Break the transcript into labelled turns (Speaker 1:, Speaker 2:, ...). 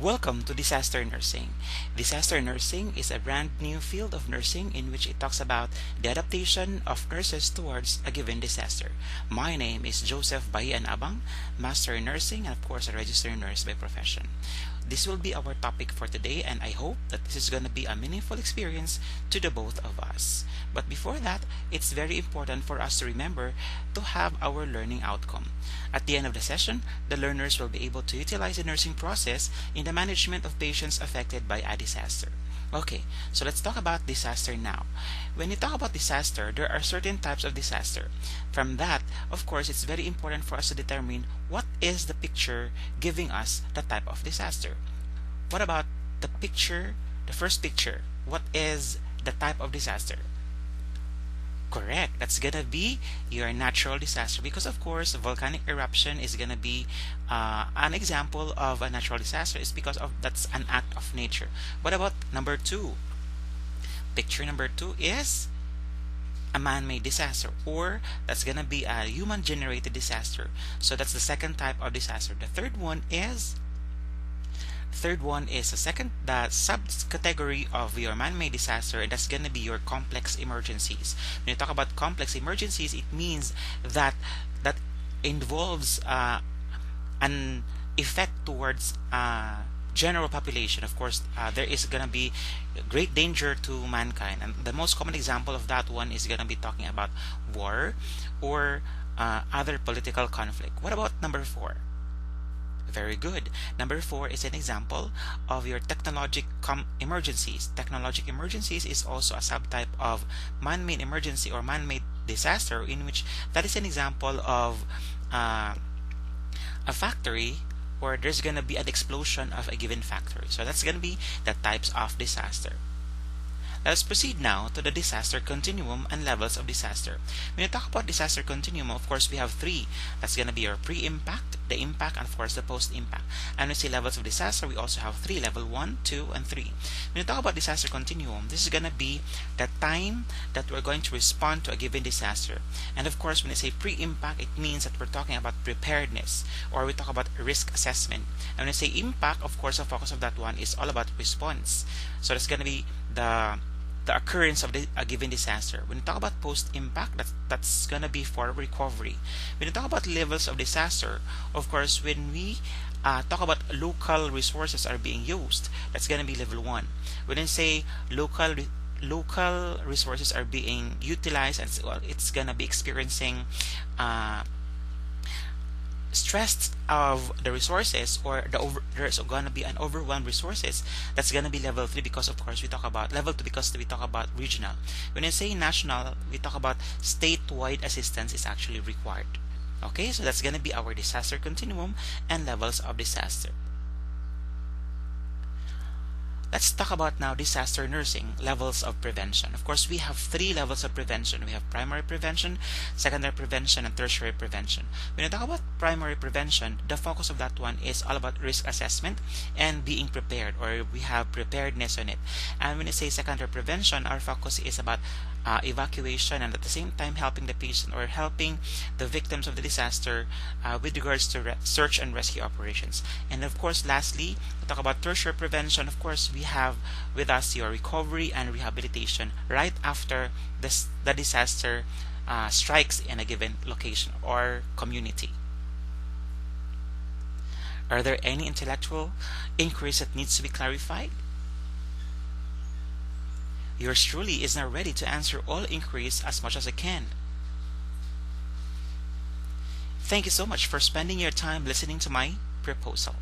Speaker 1: Welcome to disaster nursing. Disaster nursing is a brand new field of nursing in which it talks about the adaptation of nurses towards a given disaster. My name is Joseph by an abang, master in nursing, and of course a registered nurse by profession. This will be our topic for today, and I hope that this is going to be a meaningful experience to the both of us. But before that, it's very important for us to remember to have our learning outcome. At the end of the session, the learners will be able to utilize the nursing process in the management of patients affected by a disaster. Okay, so let's talk about disaster now. When you talk about disaster, there are certain types of disaster. From that, of course, it's very important for us to determine what is the picture giving us the type of disaster. What about the picture, the first picture? What is the type of disaster? Correct. That's gonna be your natural disaster because, of course, volcanic eruption is gonna be an example of a natural disaster. It's because of that's an act of nature. What about number two? Picture number two is a man-made disaster, or that's gonna be a human-generated disaster. So that's the second type of disaster. The third one is the subcategory of your man-made disaster, and that's going to be your complex emergencies. When you talk about complex emergencies, it means that involves an effect towards general population. Of course, there is going to be great danger to mankind, and the most common example of that one is going to be talking about war or other political conflict. What about number four? Very good. Number four is an example of your technologic emergencies. Technologic emergencies is also a subtype of man-made emergency or man-made disaster, in which that is an example of a factory where there's going to be an explosion of a given factory. So that's going to be the types of disaster. Let's proceed now to the disaster continuum and levels of disaster. When you talk about disaster continuum, of course, we have three. That's going to be your pre-impact, the impact, and of course the post-impact. And when we say levels of disaster, we also have three: level 1, 2, and 3. When you talk about disaster continuum, this is going to be the time that we're going to respond to a given disaster. And of course, when I say pre-impact, it means that we're talking about preparedness, or we talk about risk assessment. And when I say impact, of course, the focus of that one is all about response. So that's going to be the occurrence of a given disaster. When you talk about post-impact, that's gonna be for recovery. When you talk about levels of disaster, of course, when we talk about local resources are being used, that's gonna be level 1. When I say local resources are being utilized, and it's gonna be experiencing stress of the resources, or there's going to be an overwhelmed resources, that's going to be level 3, because of course we talk about level 2 because we talk about regional. When I say national, we talk about statewide assistance is actually required. Okay, so that's going to be our disaster continuum and levels of disaster. Let's talk about now disaster nursing, levels of prevention. Of course, we have three levels of prevention. We have primary prevention, secondary prevention, and tertiary prevention. When you talk about primary prevention, the focus of that one is all about risk assessment and being prepared, or we have preparedness on it. And when you say secondary prevention, our focus is about evacuation, and at the same time helping the patient or helping the victims of the disaster with regards to search and rescue operations. And of course, lastly, we talk about tertiary prevention. Of course, we have with us your recovery and rehabilitation right after the disaster strikes in a given location or community. Are there any intellectual inquiries that needs to be clarified? Yours truly is now ready to answer all inquiries as much as I can. Thank you so much for spending your time listening to my proposal.